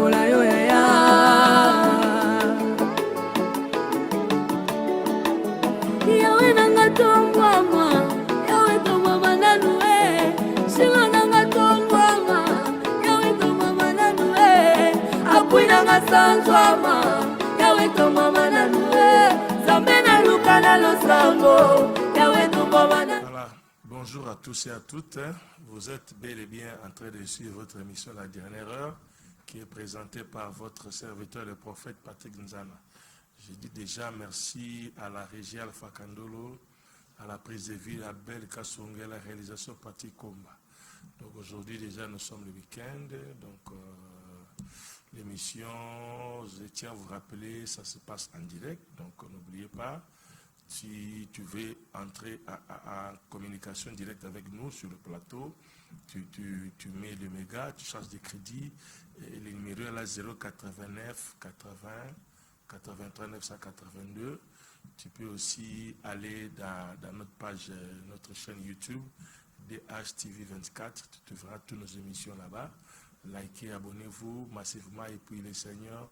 pambola yo yaya. Yawe nanga tongwama, yawe tongwama nanue. Singa nanga tongwama, yawe tongwama nanue. Apui nanga sanzwama, yawe tongwama nanue. Zambe na luka na losango, yawe tongwama nanue. Voilà, bonjour à tous et à toutes. Vous êtes bel et bien en train de suivre votre émission La Dernière Heure, qui est présentée par votre serviteur, le prophète Patrick Nzana. Je dis déjà merci à la régie Alpha Kandolo, à la prise de ville Abel Kassonga, la réalisation Patrick Komba. Donc aujourd'hui déjà nous sommes le week-end, donc l'émission, je tiens à vous rappeler, ça se passe en direct, donc n'oubliez pas, si tu veux entrer en communication directe avec nous sur le plateau, tu mets le méga, tu charges des crédits, et le numéro est là 089 80 83 982. Tu peux aussi aller dans notre page, notre chaîne YouTube, DHTV24. Tu verras toutes nos émissions là-bas. Likez, abonnez-vous massivement et puis le Seigneur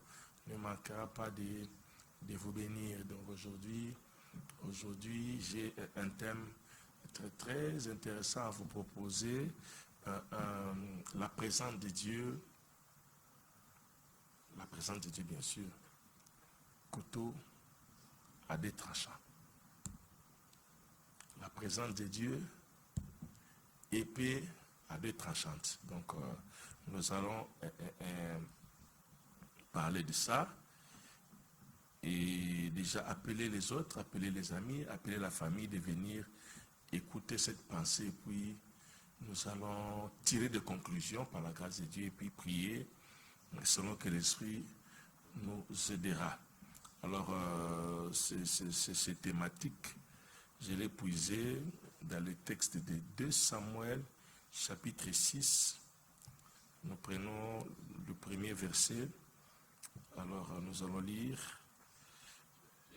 ne manquera pas de vous bénir. Donc aujourd'hui, j'ai un thème très, très intéressant à vous proposer. La présence de Dieu. La présence de Dieu, bien sûr. Couteau à deux tranchants. La présence de Dieu, épée à deux tranchantes. Donc, nous allons parler de ça et déjà appeler les autres, appeler les amis, appeler la famille de venir écouter cette pensée et puis nous allons tirer des conclusions par la grâce de Dieu et puis prier selon que l'Esprit nous aidera. Alors, ces thématiques, je l'ai puisé dans le texte de 2 Samuel, chapitre 6. Nous prenons le premier verset. Alors, nous allons lire,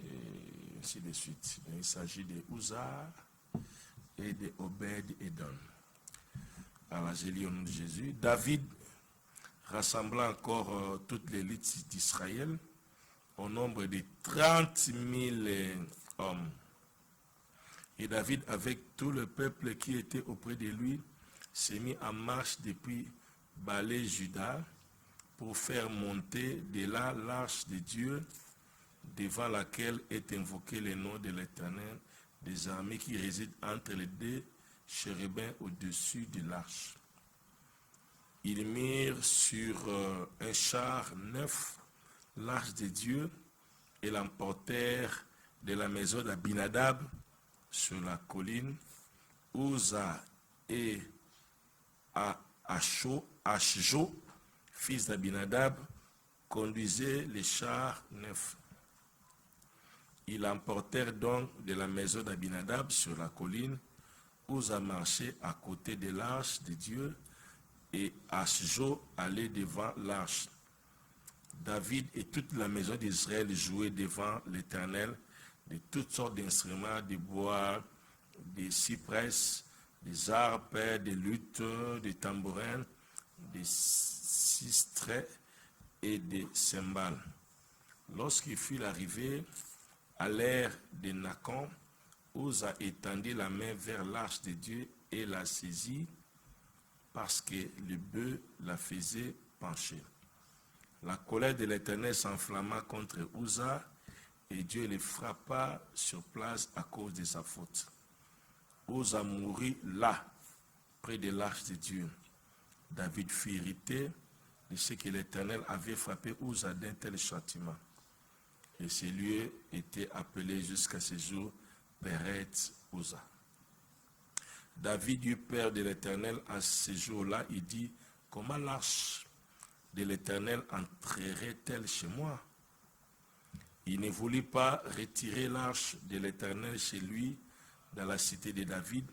et ainsi de suite. Il s'agit de Uza et de Obed-Edom. Alors, je lis au nom de Jésus. David rassembla encore toute l'élite d'Israël, au nombre de 30 000 hommes. Et David, avec tout le peuple qui était auprès de lui, s'est mis en marche depuis Balé-Juda pour faire monter de là l'arche de Dieu, devant laquelle est invoqué le nom de l'Éternel des armées qui réside entre les deux chérubins au-dessus de l'arche. Ils mirent sur un char neuf l'arche de Dieu et l'emportèrent de la maison d'Abinadab sur la colline. Uza et Ashjo, fils d'Abinadab, conduisaient les chars neufs. Ils emportèrent donc de la maison d'Abinadab sur la colline. Uza marchait à côté de l'arche de Dieu et Ashjo allait devant l'arche. David et toute la maison d'Israël jouaient devant l'Éternel de toutes sortes d'instruments, de bois, des cyprès, des harpes, des luttes, des tambourins, des sistrets et des cymbales. Lorsqu'il fut arrivé à l'ère de Nacon, Uza étendit la main vers l'arche de Dieu et la saisit parce que le bœuf la faisait pencher. La colère de l'Éternel s'enflamma contre Uza et Dieu le frappa sur place à cause de sa faute. Uza mourut là, près de l'arche de Dieu. David fut irrité de ce que l'Éternel avait frappé Uza d'un tel châtiment. Et ce lieu était appelé jusqu'à ce jour Péret Uza. David eut peur de l'Éternel à ce jour-là. Il dit, comment l'arche de l'Éternel entrerait-elle chez moi? Il ne voulut pas retirer l'arche de l'Éternel chez lui dans la cité de David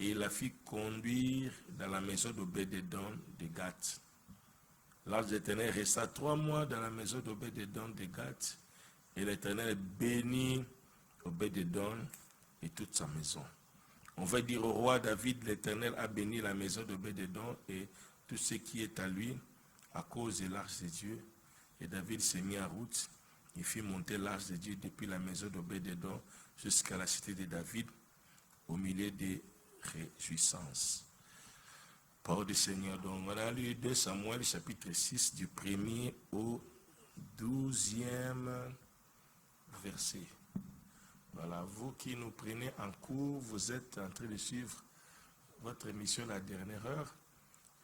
et il la fit conduire dans la maison d'Obed-Edom de Gath. L'arche de l'Éternel resta 3 mois dans la maison d'Obed-Edom de Gath et l'Éternel bénit Obed-Edom et toute sa maison. On va dire au roi David, l'Éternel a béni la maison d'Obed-Edom et tout ce qui est à lui, à cause de l'arche de Dieu. Et David s'est mis en route. Il fit monter l'arche de Dieu depuis la maison d'Obed-Édom jusqu'à la cité de David, au milieu des réjouissances. Parole du Seigneur. Donc, on a lu 2 Samuel, chapitre 6, du 1er au 12e verset. Voilà, vous qui nous prenez en cours, vous êtes en train de suivre votre émission La Dernière Heure.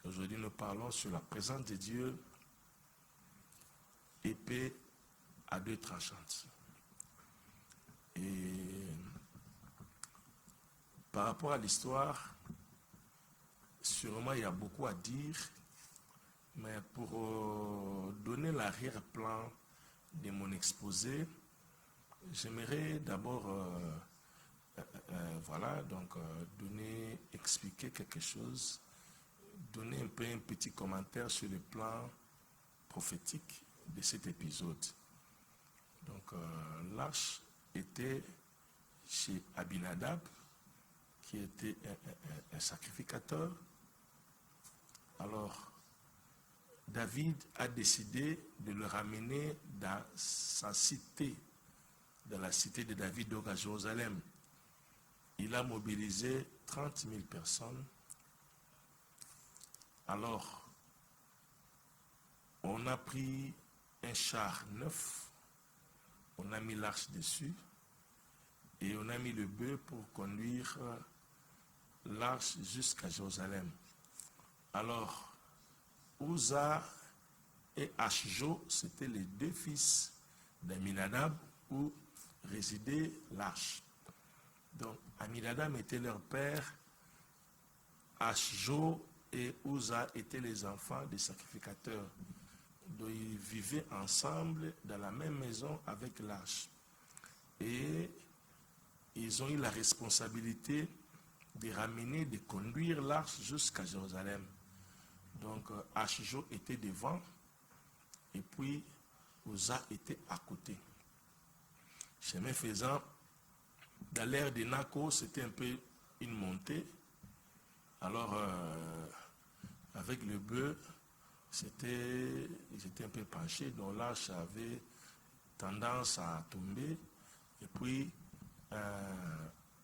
Aujourd'hui, nous parlons sur la présence de Dieu, épée à 2 tranchantes. Et par rapport à l'histoire, sûrement il y a beaucoup à dire, mais pour donner l'arrière-plan de mon exposé, j'aimerais d'abord expliquer quelque chose, donner un petit commentaire sur le plan prophétique de cet épisode. Donc, l'arche était chez Abinadab, qui était un sacrificateur. Alors, David a décidé de le ramener dans sa cité, dans la cité de David, donc à Jérusalem. Il a mobilisé 30 000 personnes. Alors, on a pris un char neuf, on a mis l'arche dessus et on a mis le bœuf pour conduire l'arche jusqu'à Jérusalem. Alors, Uza et Ashjo, c'étaient les 2 fils d'Aminadab où résidait l'arche. Donc, Aminadab était leur père, Ashjo et Uza étaient les enfants des sacrificateurs. Donc, ils vivaient ensemble dans la même maison avec l'arche. Et ils ont eu la responsabilité de ramener, de conduire l'arche jusqu'à Jérusalem. Donc, Ashjo était devant et puis Uza était à côté. Chemin faisant, dans l'ère de Nako, c'était un peu une montée. Alors, avec le bœuf, ils étaient un peu penchés, donc l'arche avait tendance à tomber. Et puis,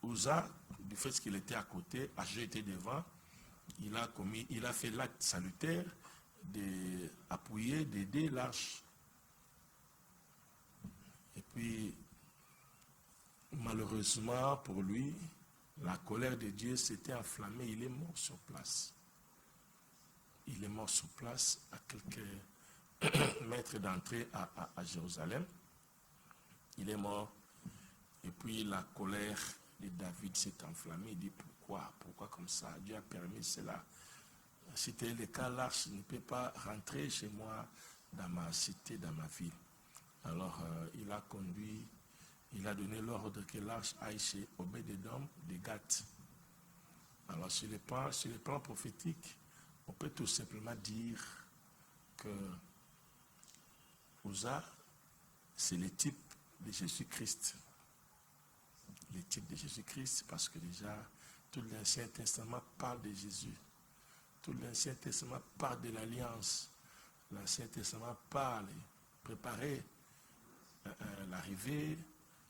Uza, du fait qu'il était à côté, Ashjo était devant, il a fait l'acte salutaire d'appuyer, d'aider l'arche. Et puis, malheureusement pour lui, la colère de Dieu s'était enflammée, il est mort sur place. Il est mort sur place à quelques mètres d'entrée à Jérusalem. Il est mort. Et puis la colère de David s'est enflammée. Il dit pourquoi comme ça? Dieu a permis cela. Si c'était le cas, l'arche ne peut pas rentrer chez moi, dans ma cité, dans ma ville. Alors il a conduit, il a donné l'ordre que l'arche aille chez Obed-Édom de Gath. Alors sur le plan prophétique, on peut tout simplement dire que Uza, c'est le type de Jésus-Christ. Le type de Jésus-Christ, parce que déjà, tout l'Ancien Testament parle de Jésus. Tout l'Ancien Testament parle de l'Alliance. L'Ancien Testament parle, préparer l'arrivée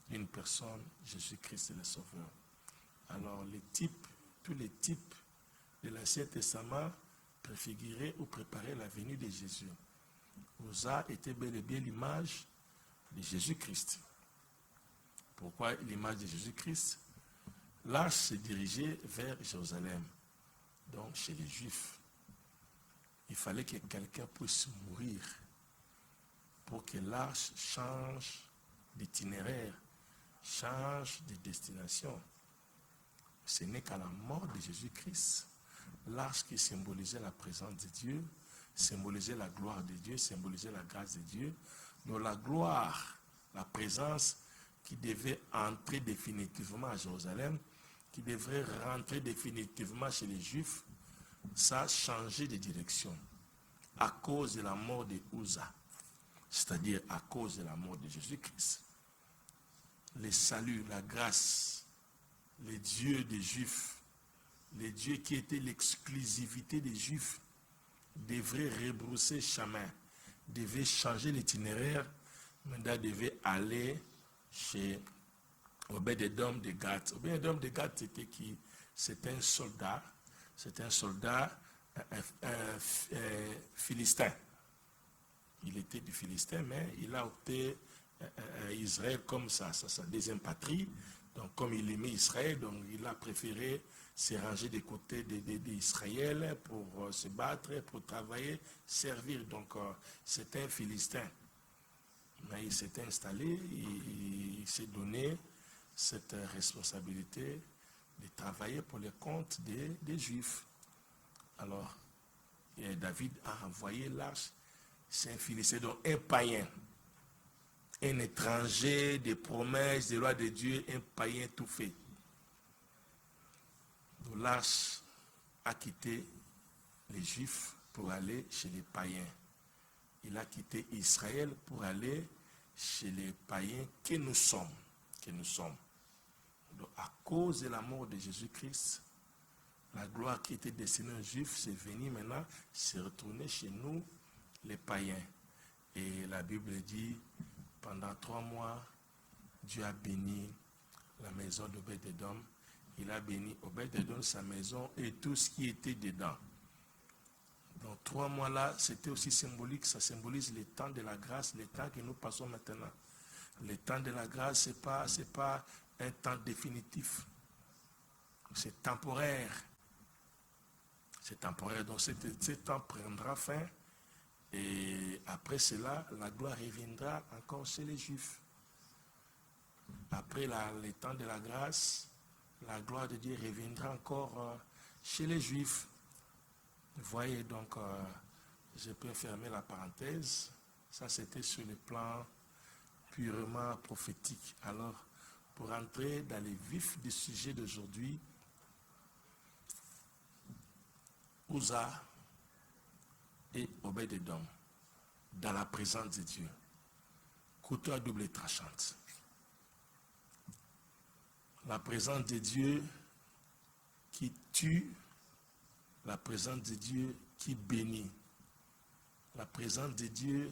d'une personne, Jésus-Christ le Sauveur. Alors, tous les types de l'Ancien Testament préfiguraient ou préparaient la venue de Jésus. Uza était bel et bien l'image de Jésus-Christ. Pourquoi l'image de Jésus-Christ? L'arche se dirigeait vers Jérusalem, donc chez les Juifs. Il fallait que quelqu'un puisse mourir pour que l'arche change d'itinéraire, change de destination. Ce n'est qu'à la mort de Jésus-Christ, l'arche qui symbolisait la présence de Dieu, symbolisait la gloire de Dieu, symbolisait la grâce de Dieu. Donc la gloire, la présence qui devait entrer définitivement à Jérusalem, qui devrait rentrer définitivement chez les Juifs, ça a changé de direction à cause de la mort de Uza, c'est-à-dire à cause de la mort de Jésus-Christ. Le salut, la grâce, les dieux des Juifs, les dieux qui étaient l'exclusivité des Juifs, devrait rebrousser chemin, devait changer l'itinéraire, maintenant devait aller chez Obed-Edom de Gath. Obed-Edom de Gath, c'était qui? C'était un soldat, un philistin. Il était du Philistin, mais il a opté Israël comme sa deuxième patrie. Donc, comme il aimait Israël, donc il a préféré se ranger des côtés d'Israël pour se battre, pour travailler, servir. Donc, c'était un Philistin. Mais il s'était installé, il s'est donné cette responsabilité de travailler pour le compte des Juifs. Alors, David a envoyé l'arche. C'est un Philistin, donc un païen, un étranger des promesses, des lois de Dieu, un païen tout fait. Donc l'arche a quitté les Juifs pour aller chez les païens. Il a quitté Israël pour aller chez les païens que nous sommes. Donc, à cause de la mort de Jésus-Christ, la gloire qui était destinée aux Juifs, c'est venue maintenant, c'est retournée chez nous, les païens. Et la Bible dit, pendant 3 mois, Dieu a béni la maison d'Obed-Edom. Il a béni Obed-Edom, sa maison et tout ce qui était dedans. Donc 3 mois là, c'était aussi symbolique, ça symbolise le temps de la grâce, le temps que nous passons maintenant. Le temps de la grâce, c'est pas un temps définitif. C'est temporaire. C'est temporaire. Donc ce temps prendra fin. Et après cela, la gloire reviendra encore chez les Juifs. Après le temps de la grâce, la gloire de Dieu reviendra encore chez les Juifs. Vous voyez, donc, je peux fermer la parenthèse. Ça, c'était sur le plan purement prophétique. Alors, pour entrer dans les vifs du sujet d'aujourd'hui, Uza et Obed-Edom, dans la présence de Dieu. Couteau à double tranchante. La présence de Dieu qui tue, la présence de Dieu qui bénit, la présence de Dieu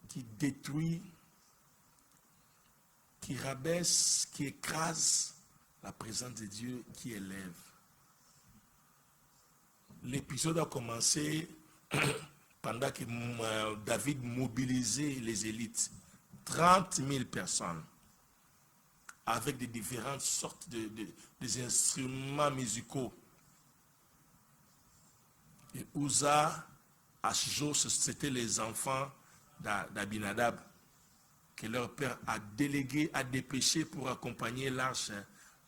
qui détruit, qui rabaisse, qui écrase, la présence de Dieu qui élève. L'épisode a commencé pendant que David mobilisait les élites, 30 000 personnes, avec des différentes sortes des instruments musicaux. Et Uza, Ashjo, c'était les enfants d'Abinadab, que leur père a délégué, a dépêché pour accompagner l'arche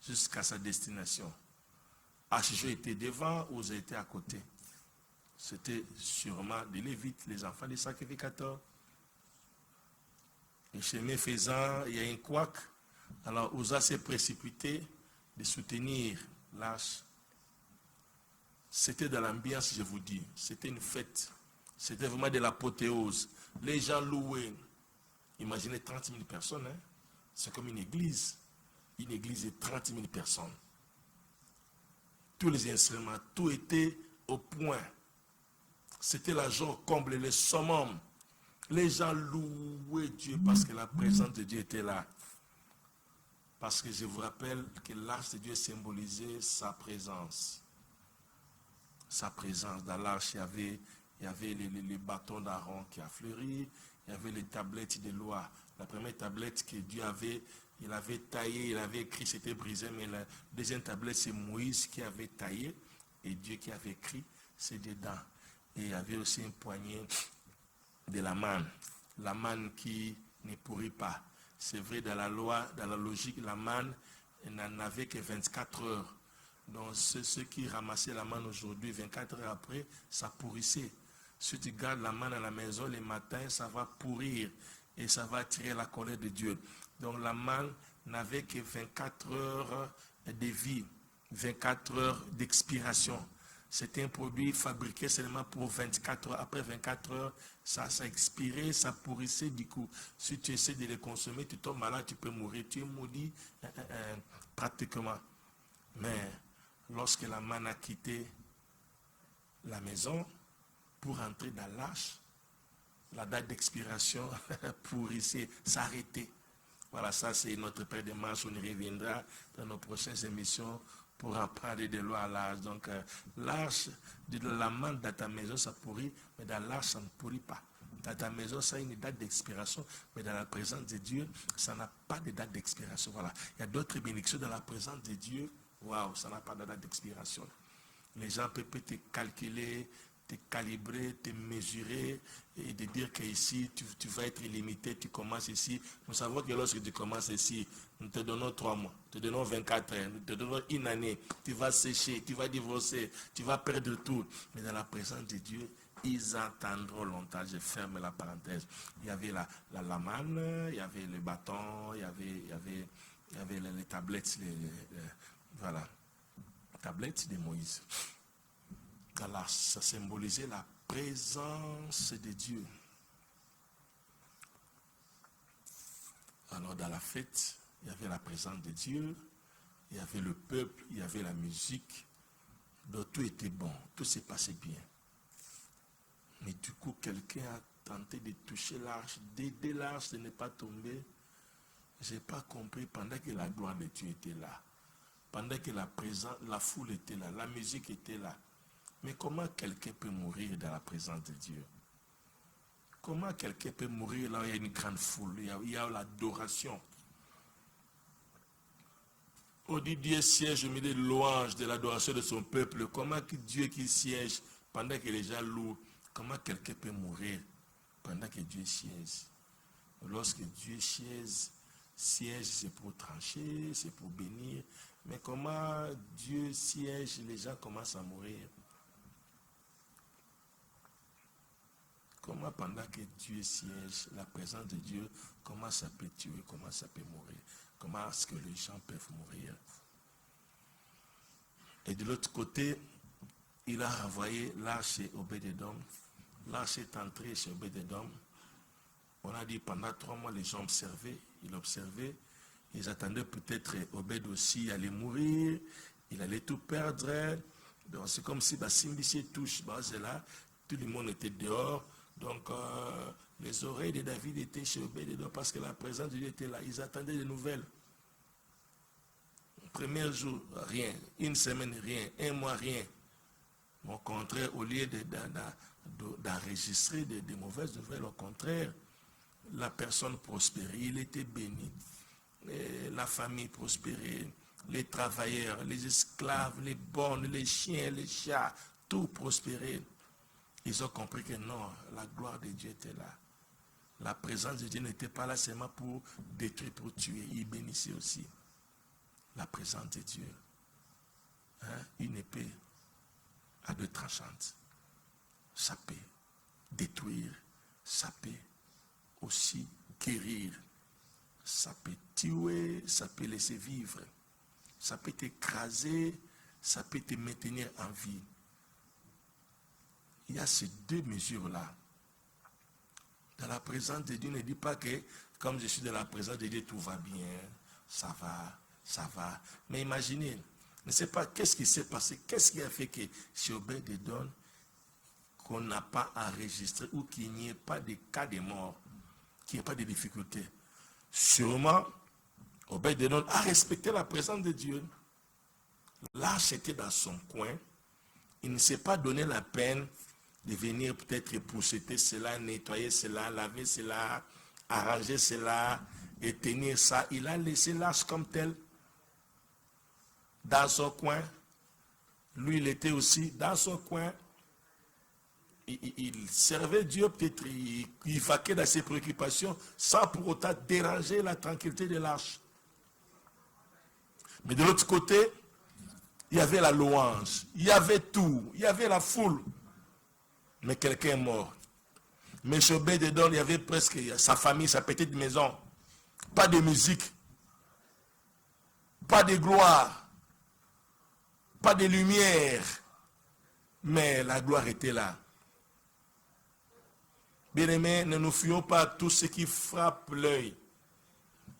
jusqu'à sa destination. Ashjo était devant, Uza était à côté. C'était sûrement des Lévites, les enfants des sacrificateurs. Et chemin faisant, il y a un couac. Alors Uza s'est précipité de soutenir l'arche. C'était dans l'ambiance, je vous dis. C'était une fête. C'était vraiment de l'apothéose. Les gens louaient. Imaginez 30 000 personnes. Hein? C'est comme une église. Une église de 30 000 personnes. Tous les instruments, tout était au point. C'était la joie comble, le summum. Les gens louaient Dieu parce que la présence de Dieu était là. Parce que je vous rappelle que l'arche de Dieu symbolisait sa présence. Sa présence. Dans l'arche, il y avait les bâtons d'Aaron qui a fleuri, il y avait les tablettes de loi. La première tablette que Dieu avait, il avait taillée, il avait écrit, c'était brisé, mais la deuxième tablette, c'est Moïse qui avait taillé, et Dieu qui avait écrit, c'est dedans. Et il y avait aussi un poignet de la manne qui ne pourrit pas. C'est vrai, dans la loi, dans la logique, la manne n'en avait que 24 heures. Donc ceux qui ramassaient la manne aujourd'hui, 24 heures après, ça pourrissait. Si tu gardes la manne à la maison, les matins, ça va pourrir et ça va attirer la colère de Dieu. Donc la manne n'avait que 24 heures de vie, 24 heures d'expiration. C'était un produit fabriqué seulement pour 24 heures. Après 24 heures, ça expirait, ça pourrissait. Du coup, si tu essaies de les consommer, tu tombes malade, tu peux mourir. Tu es maudit pratiquement. Mais lorsque la manne a quitté la maison, pour entrer dans l'arche, la date d'expiration pour ici s'arrêter. Voilà, ça c'est notre Père des marches. On y reviendra dans nos prochaines émissions pour en parler des lois à l'arche. Donc, l'arche, de la manne dans ta maison, ça pourrit, mais dans l'arche, ça ne pourrit pas. Dans ta maison, ça a une date d'expiration, mais dans la présence de Dieu, ça n'a pas de date d'expiration. Voilà. Il y a d'autres bénédictions dans la présence de Dieu. Waouh, ça n'a pas de date d'expiration. Les gens peuvent te calculer, te calibrer, te mesurer et te dire qu'ici, tu vas être illimité, tu commences ici. Nous savons que lorsque tu commences ici, nous te donnons 3 mois, nous te donnons 24 heures, nous te donnons 1 année. Tu vas sécher, tu vas divorcer, tu vas perdre tout. Mais dans la présence de Dieu, ils attendront longtemps. Je ferme la parenthèse. Il y avait la manne, il y avait le bâton, il y avait les tablettes, voilà, tablettes de Moïse. Alors, ça symbolisait la présence de Dieu. Alors, dans la fête, il y avait la présence de Dieu, il y avait le peuple, il y avait la musique. Donc, tout était bon, tout s'est passé bien. Mais du coup, quelqu'un a tenté de toucher l'arche, d'aider l'arche de ne pas tomber. Je n'ai pas compris pendant que la gloire de Dieu était là. Pendant que la foule était là, la musique était là. Mais comment quelqu'un peut mourir dans la présence de Dieu? Comment quelqu'un peut mourir là où il y a une grande foule, il y a l'adoration? On dit Dieu siège au milieu de louanges de l'adoration de son peuple. Comment Dieu qui siège pendant que les gens louent, comment quelqu'un peut mourir pendant que Dieu siège? Lorsque Dieu siège, c'est pour trancher, c'est pour bénir. Mais comment Dieu siège, les gens commencent à mourir? Comment pendant que Dieu siège, la présence de Dieu, comment ça peut tuer, comment ça peut mourir? Comment est-ce que les gens peuvent mourir? Et de l'autre côté, il a renvoyé l'arche chez Obed-Edom. L'arche est entrée chez Obed-Edom. On a dit pendant 3 mois, les gens observaient, ils observaient. Ils attendaient peut-être Obed aussi allait mourir, il allait tout perdre. Donc c'est comme si Simbiché touche, c'est là, tout le monde était dehors. Donc les oreilles de David étaient chez Obed-Edom parce que la présence de Dieu était là. Ils attendaient des nouvelles. Premier jour, rien. 1 semaine, rien. 1 mois, rien. Au contraire, au lieu d'enregistrer des mauvaises nouvelles, au contraire, la personne prospérait, il était béni. La famille prospérait, les travailleurs, les esclaves, les bonnes, les chiens, les chats, tout prospérait. Ils ont compris que non, la gloire de Dieu était là. La présence de Dieu n'était pas là seulement pour détruire, pour tuer. Il bénissait aussi. La présence de Dieu. Une épée à 2 tranchantes. Ça peut détruire, ça peut aussi guérir. Ça peut tuer, ça peut laisser vivre. Ça peut t'écraser, ça peut te maintenir en vie. Il y a ces 2 mesures-là. Dans la présence de Dieu, ne dis pas que comme je suis dans la présence de Dieu, tout va bien, ça va. Mais imaginez, ne sais pas qu'est-ce qui s'est passé, qu'est-ce qui a fait que chez Obed-Edom, qu'on n'a pas enregistré ou qu'il n'y ait pas de cas de mort, qu'il n'y ait pas de difficultés. Sûrement, Obed-Edom a respecté la présence de Dieu. L'arche était dans son coin. Il ne s'est pas donné la peine de venir peut-être épousseter cela, nettoyer cela, laver cela, arranger cela et tenir ça. Il a laissé l'arche comme tel dans son coin. Lui, il était aussi dans son coin. Il servait Dieu, peut-être il vaquait dans ses préoccupations sans pour autant déranger la tranquillité de l'arche. Mais de l'autre côté, il y avait la louange, il y avait tout, il y avait la foule. Mais quelqu'un est mort. Mais chez Obed-Edom, il y avait presque sa famille, sa petite maison. Pas de musique, pas de gloire, pas de lumière. Mais la gloire était là. Bien-aimés, ne nous fions pas à tout ce qui frappe l'œil.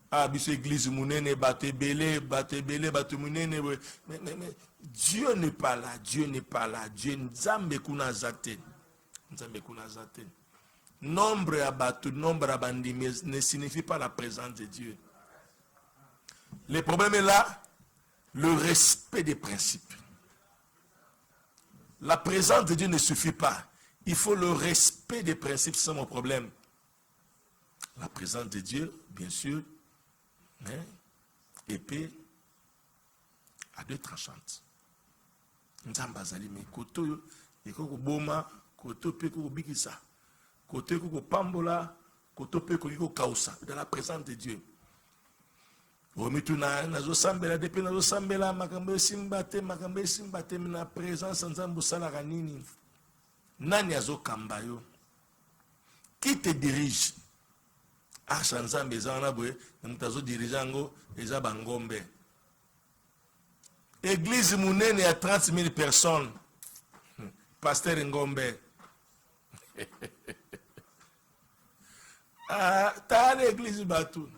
Ah, bis église mounene, batte belé, mounene. Mais Dieu n'est pas là, Dieu n'est pas là. Dieu n'zambe kuna zate. Nombre à Batu, nombre à Bandimé ne signifie pas la présence de Dieu. Le problème est là, le respect des principes. La présence de Dieu ne suffit pas. Il faut le respect des principes, c'est mon problème. La présence de Dieu, bien sûr, épée à deux tranchantes. Nzambazali, mais koto yeko boma, koto peko bikisa, koto yeko pambola, koto peko yeko kausa, dans la présence de Dieu. Omituna nazo sambela depuis nazo sambela makambe simbate na présence nzambo sala kanini. Nani azo kambayo? Qui te dirige? Acha nzambe zana boye, mutazo dirigeango eza bangombe. Église Mounene à 30 000 personnes. Pasteur Ngombe. T'as l'église Batou.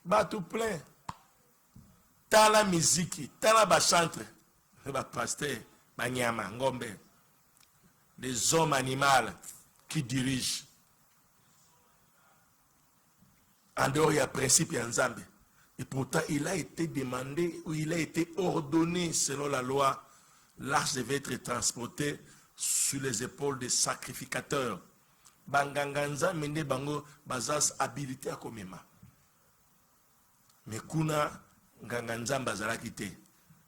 Batou plein. T'as la musique. T'as la chantre. Pasteur Banyama Ngombe. Les hommes animaux qui dirigent. En dehors, il y a principe et Nzambe. Et pourtant, il a été demandé, ou il a été ordonné, selon la loi, l'arche devait être transportée sur les épaules des sacrificateurs. Banganganza mende bango bazas habilité à komema. Mais kuna nganganza bazala kite.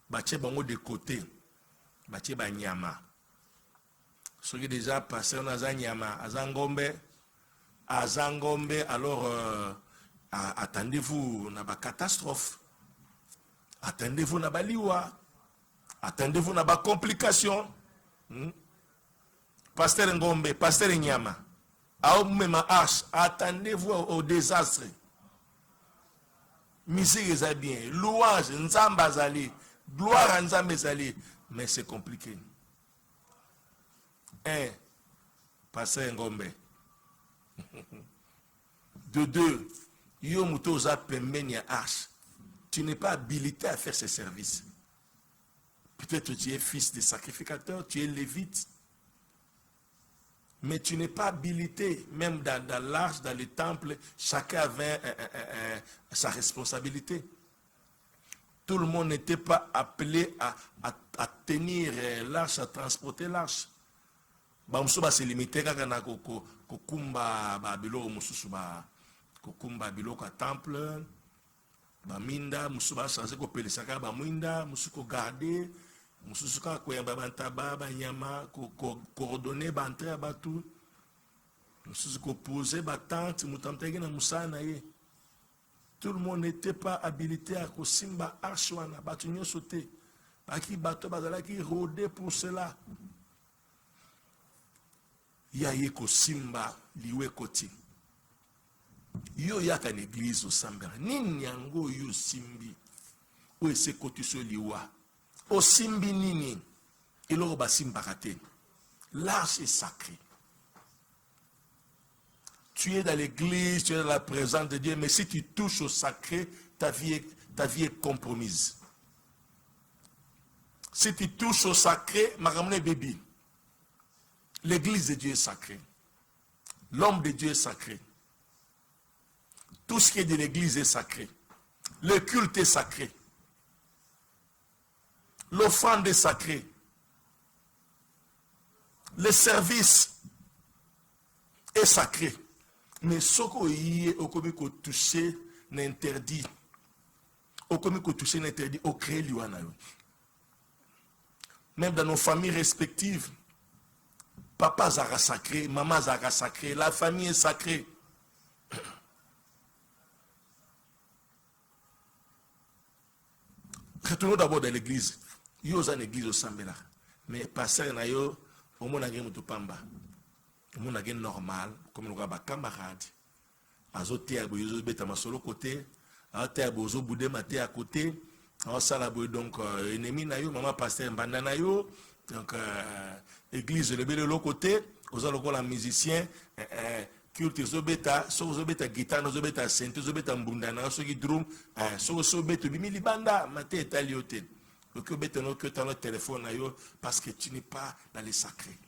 Bache bango de côté. Bache banyama. Ce qui est déjà passé on a nyama, azangombe, alors attendez-vous na ba catastrophe. Attendez-vous na ba liwa. Attendez-vous na ba complication. Pasteur Ngombe, Pasteur Nyama. Attendez-vous au désastre. Misère est bien. Louange, Nzamba Zali. Gloire à Nzamba Zali. Mais c'est compliqué. Pasteur Ngombe. De deux, tu n'es pas habilité à faire ces services. Peut-être que tu es fils de sacrificateur, tu es lévite. Mais tu n'es pas habilité, même dans l'arche, dans les temples, chacun avait sa responsabilité. Tout le monde n'était pas appelé à tenir l'arche, à transporter l'arche. Bamsuba se limité à kokumba babilo mususu ba kokumba bilo ka temple baminda musuba changer ko pelisaka ba mwinda musuko garder mususu ka koyamba bantaba ba nyama ko coordonner ba entrer ba tout mususu ko poser ba tente mutamtege na musana ye. Tout le monde n'était pas habilité à kosimba archwana batunyo sauter baki bato bazala ki rôder pour cela. Yaye ko simba liwe koti. Yo yaka l'église au sambera. Nini yango yo simbi. Ou ese koti so liwa. O simbi nini. Elo ba simba kate. L'arche est sacré. Tu es dans l'église, tu es dans la présence de Dieu, mais si tu touches au sacré, ta vie est compromise. Si tu touches au sacré, maramne baby. L'église de Dieu est sacrée. L'homme de Dieu est sacré. Tout ce qui est de l'église est sacré. Le culte est sacré. L'offrande est sacrée. Le service est sacré. Mais ce qui est touché n'interdit. Au commis que touché n'interdit. Au créé l'ouana. Même dans nos familles respectives, papa zara sacré, maman zara sacré, la famille est sacrée. Retournons d'abord dans l'église. Yo za l'église au Sambela. Mais passer na yo, au moins nagé mutupamba. Au moins nagé normal, comme nous avons camarade. Azote à boyo beta masolo côté, azote à bozo boudé maté à côté. On sala boyo donc ennemi na yo, maman pasteur mbanda na yo. Donc église le bel de l'autre côté, aux allons la musicien culte zobeta, so zobeta guitare, zobeta synthé, zobeta mbundana, so qui drum, so zobeta bimili banda, maté italiote. Donc beta no que dans le téléphone parce que tu n'es pas dans les sacrés.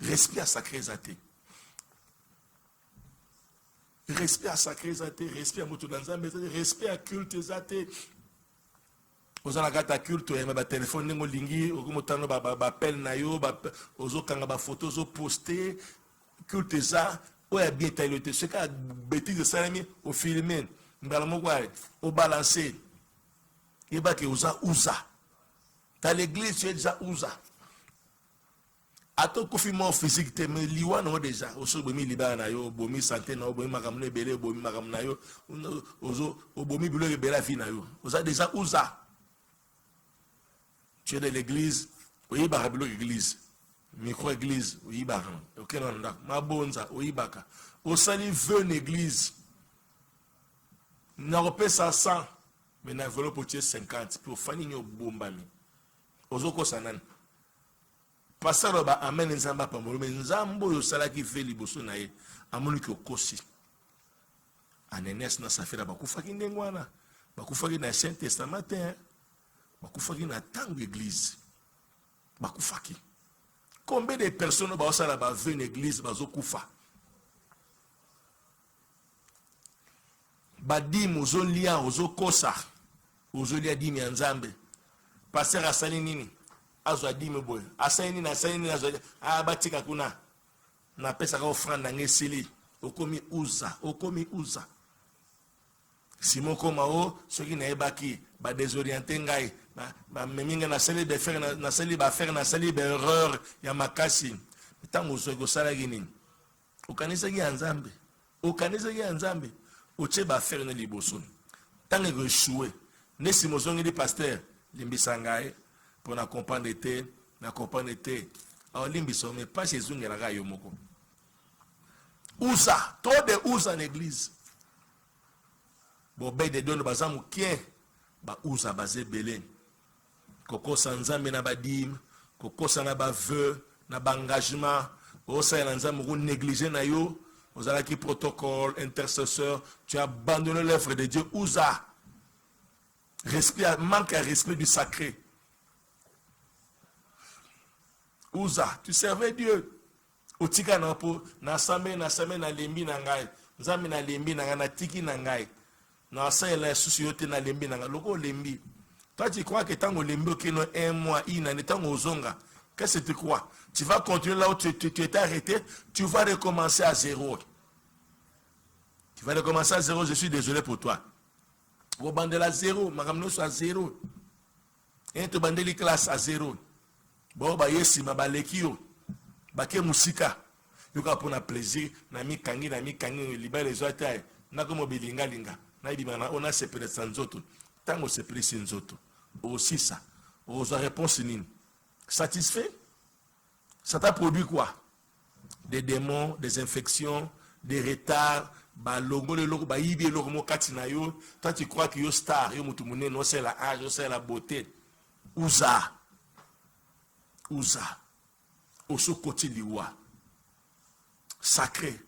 Respect à sacré zate. Respect à sacré zate. Respect à Moutou Danzambe. Respect à culte zate. Aux anagata culte, il y a des téléphones, il y a des appels, il y a des photos, ils postés. Culte ça, il y a bien taillé. Ce qui est bêtise de ça, au filmer, au balancer. Il y a des usa. Dans l'église, tu es déjà usa. À ton confinement physique, tu es liwa non déjà. Au sol, bomi liba na yo, bomi santé na yo, bomi makamne belé, bomi makamna yo, bomi boulé bela vie na yo. Vous avez déjà usa. Tu es de l'église, oui, bah, l'église, micro-église, oui, bah, ok, non, ma bonza, oui, bah, au sali veut une église, n'a pas ça 100, mais n'a pas pour 50, pour fanny yo bombami. Ozoko sanan. Passer ba amen nzamba pa mo, mais nzambo yo sala ki fait liboso na ye, amoni ki okosi. Anenes na safira ba kufaki ndengwana, ba kufaki na Saint Testament. Bakufaki na tango église. Bakufaki. Combien de personnes ba veulent une église bazo kufa? Badim ozo lia ozo kosa. Ozo lia dimi nzambe. Pasteur asali nini? Azo dimi boy. Asali nini azo batika kuna. Na pesa ka offrande na ngesili. Okomi uza. Simon Komao, ceux qui n'aient pas qui, désorienté ngai, meminga na sali de faire na sali ba faire na sali erreur ya makasi. Tango soko sala gini. Okanisa gi nzambe. Oche ba faire na liboso. Tango échoué. Ne simozongi di pasteur limbisa ngai pour na comprendre te. Alors limbiso mais pas chez zunga la yo moko. Usa, trop de usa en église. Bon, ben de donne bazamu kien, ba usa bazé belé. Koko sanzambe na badim, koko sana ba vœu, na ba engagement, osa yanzamu ko négliger na yo, osala ki protocole, intercesseur, tu as abandonné l'œuvre de Dieu, usa. Respect, manque à respect du sacré. Usa, tu servais Dieu. Otika na po, na samé na lembi na ngai, nzambe na lembi na ngai, na tiki na ngai. Na sa la société na lembi na loko lembi. Toi tu crois que tant au lembi ok no un mois une année tant aux zonga. Qu'est-ce que tu crois? Tu vas continuer là où tu étais arrêté, tu vas recommencer à zéro. Tu vas recommencer à zéro, je suis désolé pour toi. Vous bandez à zéro, magamno à zéro. Et tu bandez les classes à zéro. Bon ba yesi ma balekio. Ba ke musika. Yoka pour na plaisir, na mi kangi libère les autres. Na comme bilinga linga. On a se prêt sans autres. Tant qu'on se prêt sans autres. Aussi ça. Aux réponses nini. Satisfait? Ça t'a produit quoi? Des démons, des infections, des retards. Bah logo le logo bah ibi logo mo katina yo. Toi tu crois que yo star yo mutumune no c'est la âge, c'est la beauté. Usa. Oso côté liwa. Sacré.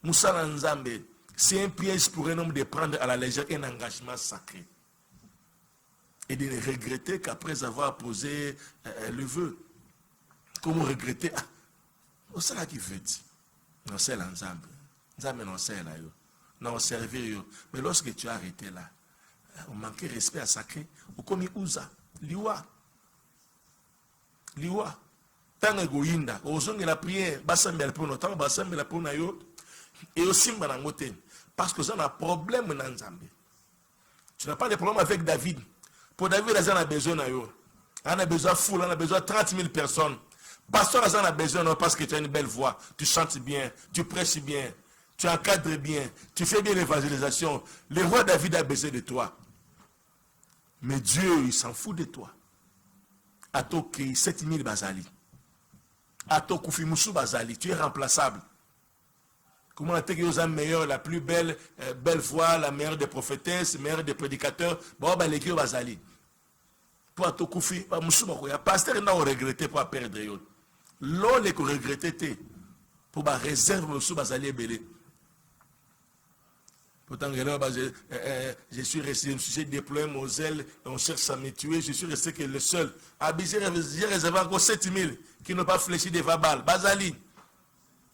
Moussa Nzambe. C'est un piège pour un homme de prendre à la légère un engagement sacré. Et de regretter qu'après avoir posé le vœu, comment regretter? C'est là qui veut dire. Non, c'est l'ensemble. Non, c'est là. Non, servir. Mais lorsque tu as arrêté là, on manquait respect à sacré. On commis usa. Liwa. Tant égoïnda. On zonge la prière. Basambe la pour nous. Tant basambe la pour nous. Et aussi, parce que ça a un problème dans Nzambe. Tu n'as pas de problème avec David. Pour David, il a besoin de yo. On a besoin de foule, on a besoin de 30 000 personnes. Pasteur, on a besoin parce que tu as une belle voix, tu chantes bien, tu prêches bien, tu encadres bien, tu fais bien l'évangélisation. Le roi David a besoin de toi. Mais Dieu, il s'en fout de toi. Atoki 7000 bazali. Atokufi Moussou bazali, tu es remplaçable. Comment est-ce que vous avez meilleur, la plus belle voix, la meilleure des prophétesses, la meilleure des prédicateurs? Bon, ben, les gars, vous allez. Pour tout koufi, le pasteur n'a pas regretté pour perdre. L'on est regretté pour la réserve, vous allez belé. Pourtant, je suis resté, je me suis déployé mon zèle, on cherche à me tuer, je suis resté que le seul. J'ai réservé encore 7000 qui n'ont pas fléchi des vabales. Bazali.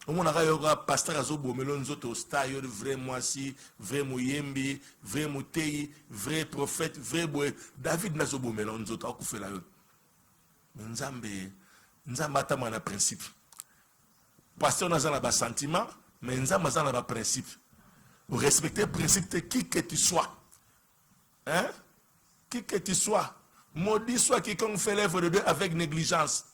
On a un pasteur à Zobo, Melon Zoto, star, vrai moisi, vrai mouyembi, vrai moutei, vrai prophète, vrai boé. David n'a Zobo, Melon Zoto, à Koufé la yon. Nzambe, Nzambe a un principe. Pasteur n'a pas sentiment, mais Nzambe a un principe. Vous respectez le principe de qui que tu sois. Hein? Qui que tu sois. Maudit soit quiconque fait l'œuvre de Dieu avec négligence.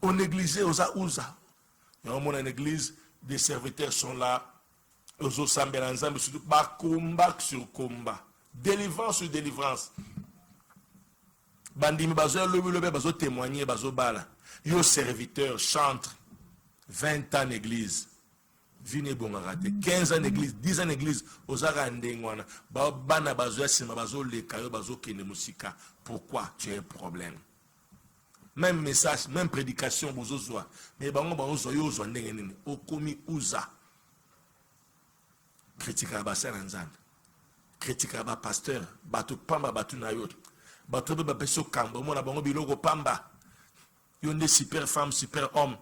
On négligeait aux ouza. Il y a une église, des serviteurs sont là. Aux ensemble, surtout par combat sur combat. Délivrance sur délivrance. Bandimi bazo le bazo témoigner bazo bala. Yo serviteur chantre 20 ans d'église. Vine bon raté 15 ans d'église, 10 ans d'église aux arandengwana. Ba bana bazo sima bazo le kayo bazo kene musika. Pourquoi tu as un problème? Même message, même prédication, vous osez. Mais bango bango zoyo zondengeni. Okomi uza. Critique à bassin anzan. Critique à pasteur. Batu pamba batu nayot. Batu beba peso kamba. Mona bango biloko pamba. Yonde super femme, super homme.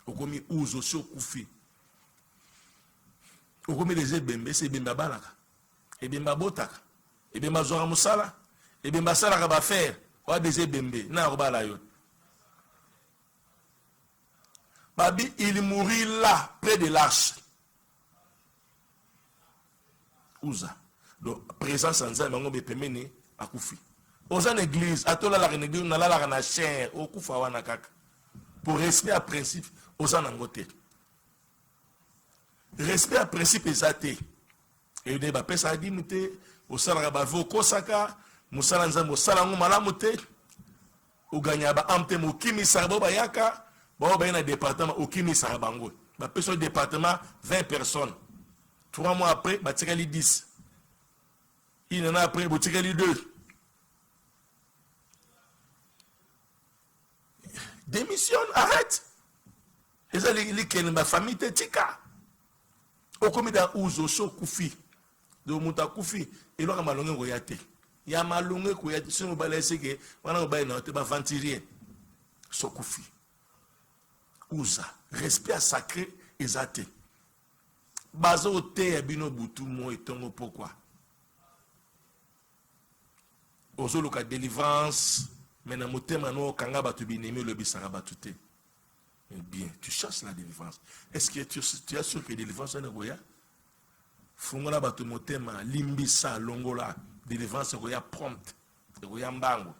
Okomi uzo so kufi. Okomi les ebembe, c'est ebemba balaka. Ebemba botaka. Ebemba zora musala. Ebemba salaka ba faire. Des ebembe na robala yo. Babi il mourit là près de l'arche. Ouza. Donc présence en zan bango be pemeni akufi. Oza l'église atola la renéglige na la na chair okufa wana kaka. Pour respect à principe oza nangote. Respect à principe ezate. Et de ba pesa di muté osala ba voko saka musala nzambo sala ngo malamu te uganya ba amte mukimi sarbo bayaka ba na département ukimi sarabango ba peso département 20 personnes 3 mois après ba tikali 10 il en a après ba tikali 2 démission arrête et ça les ken ma famille te tika au komida uzo so kufi do muta kufi et lo ka malonge ngoyate ya malonge ko ya sino balese ke wana ba na te ba ventirier sokufi uza respect sacré ezate bazo te ya bino butu mo etongo pourquoi ozolo ka délivrance mais na motema no kanga batu binemi le bisanga batu te. Eh bien tu cherches la délivrance, est-ce que tu es sûr que délivrance na goya fungola batu motema limbisa longola délivrance goya prompte goya mbango.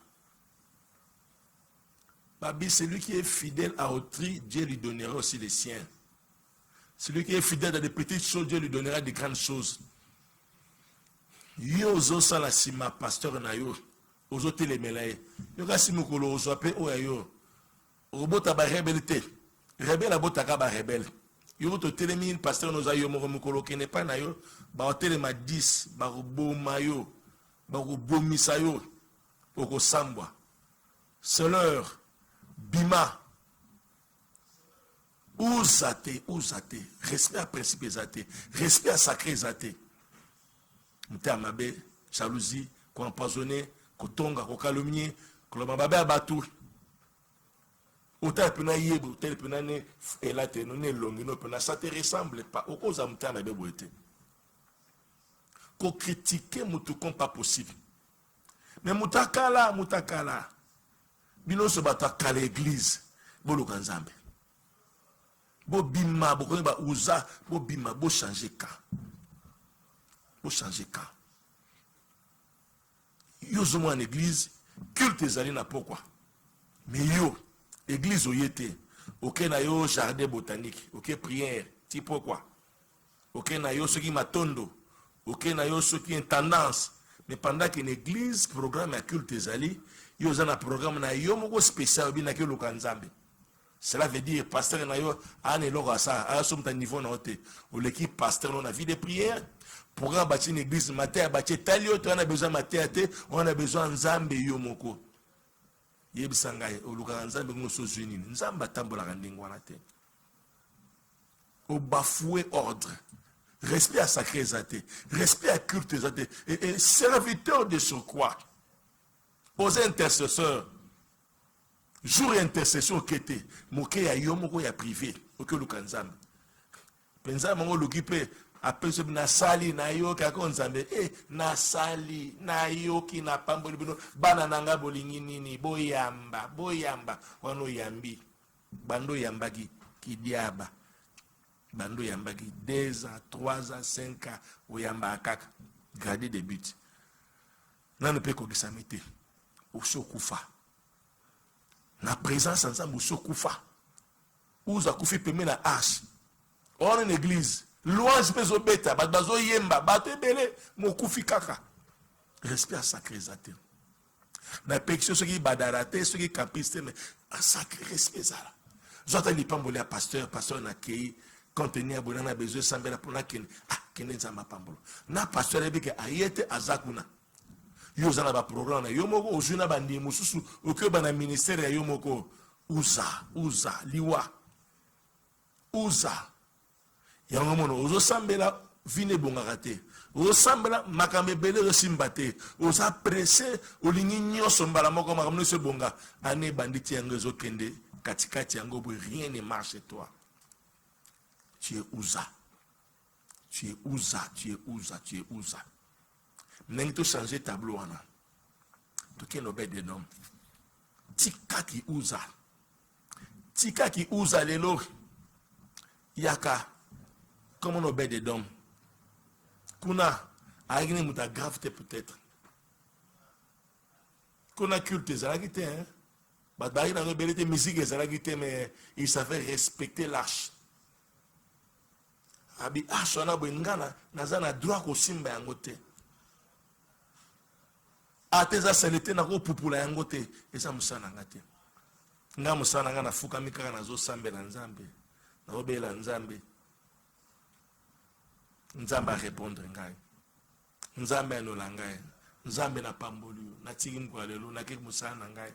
Babi, celui qui est fidèle à autrui, Dieu lui donnera aussi les siens. Celui qui est fidèle à des petites choses, Dieu lui donnera des grandes choses. Yo zo sala sima pasteur na yo ozo telemelaye yo kasi mukolo ozo pe oyo robota ba rebelité rebelle abota ka ba rebelle yo to telemine pasteur no za yo mukolo kene pa na yo ba telema 10 ba roboma yo ba robomisa yo oko sambwa c'est l'heure bima uzate respect à principe zate respect à sacré zate mutamabe jalousie ko empoisonner ko tonga ko calomnier ko mababe abatu autant pena yebo tel pena ne elate no ne longi no pena ça te ressemble pas au cause mutamabe boete ko critiquer mutu comme pas possible mais mutakala bino so bataka l'église bolo kanzambe bo bima bo ko ba uza bo bima bo changer ka. Pour changer cas. Yo sommes en église, culte ezali na pourquoi. Mais yo, église oyete, ok na yo jardin botanique, ok prière, ti pourquoi. Ok na yo ce qui matondo, ok na yo ce qui est tendance. Mais pendant qu'une église programme à culte ezali, yo zana programme na yo moko spécial bi na ke lokanzambe. Cela veut dire pasteur na yo ane loko ça, a somme ta niveau na ote. Ou l'équipe pasteur na vie de prière. Pour bâtir une église, on a besoin de matéate, on a besoin de Nzambe yomoko. Yebsangai, au Luka Nzambe Nosozuni, Nzamba Tambola Randingwanate. Au bafoué ordre, respect à sacré zate, respect à culte zate, et serviteur de surcroît, aux intercesseurs, jour intercession kete moke ya yo moko ya privé oke luka nzambe penza mongo lukipe apeso na sali na yo kako nzambe nasali na yo ki na pamboli bino bana nanga bolingi nini boyamba wano yambi bando yambaki ki diaba bando yambaki 2 ans 3 ans 5 ans oyamba akaka gradé de but nanu pe kokisa mete osokufa na présence ensemble osokufa uza kufi peme na arche on une église louange peso beta bazo yemba bato ebele mokufi kaka respect sacré zate na pection ce qui badarate ce qui capriste mais un sacré respect zala zota li pambole à pasteur na kei contenir abonana besoin sambela pour na ken kene nzamba pambolo na pasteur ebike ayete azakuna yo zana ba programme yo moko ozuna bandi mususu okoba na ministère ya yo moko uza liwa uza yango mono ozo sambela vine bongaka te ozo sambela makambe bele osimba te oza pressé olingi nyonso mbala moko makambe nyonso bonga ane banditi yango ezokende katikati yango boye rien ne marche chez toi. Tu es uza. N'engue to changer tableau wana. To ken obed de nom. Tika ki uza lelo. Yaka. Comme on obed de nom. Kuna agni muta gravité peut-être. Kuna culte zalagite hein. Badari na rebelité musique zalagite mais il savait respecter l'arche. Abi ashona bwengana nazana droit ko simba yango te. Ateza selete na ko pupula yango te esa musana ngate. Nga musana nga na fuka mikaka nazo sambe na nzambe. Na obela nzambe. Nzamba répondre ngai. Nzambe no langai. Nzambe na pamboli na tigi mkwalelo na ke musana ngai.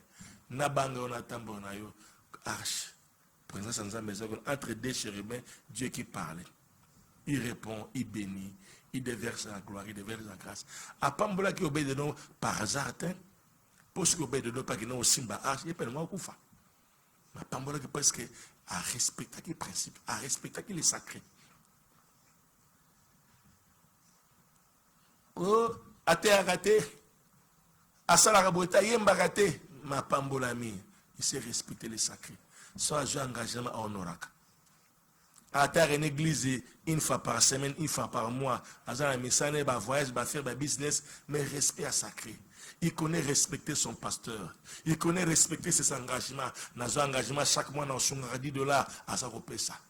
Na banga ona tambo na yo arche. Présence nzambe zako entre deux chérubins Dieu qui parle. Il répond, il bénit, il déverse la gloire, il déverse la grâce. À Pambola qui obéit de nous par hasard, pour ce qui obéit de nous pas qui nous simba, il peut nous koufa. Mais Pambola qui presque à respecter les principes, à respecter les sacrés. Oh, à terre raté, à Salarabota, yemba raté, ma Pambola mi, il sait respecter les sacrés. Soit j'ai engagement à honoraka. À terre une église une fois par semaine, une fois par mois, à un message, va voyage, va faire un business, mais respect à sacré. Il connaît respecter son pasteur. Il connaît respecter ses engagements. Dans un engagement, chaque mois, dans son $10 à sa repère ça.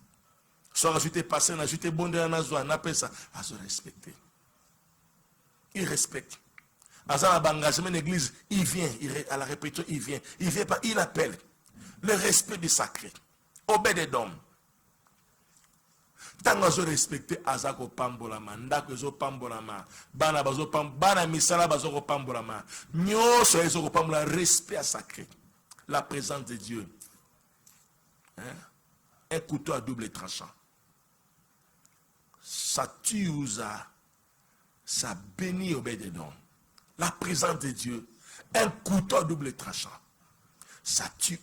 Soit ajouté passé, on ajouté bon de la nazo, on appelle ça, à se respecter. Il respecte. À un engagement d'église, il vient, à la répétition, il vient pas, il appelle. Le respect du sacré. Obédé d'homme. Tango zo respecter azako pambolama ndako zo pambolama bana bazo bana misala bazo ko pambolama nyoso ezo ko pambola respect sacré la présence de Dieu hein? Un couteau à double tranchant ça tue ça bénit au bédédon la présence de Dieu un couteau à double tranchant ça tue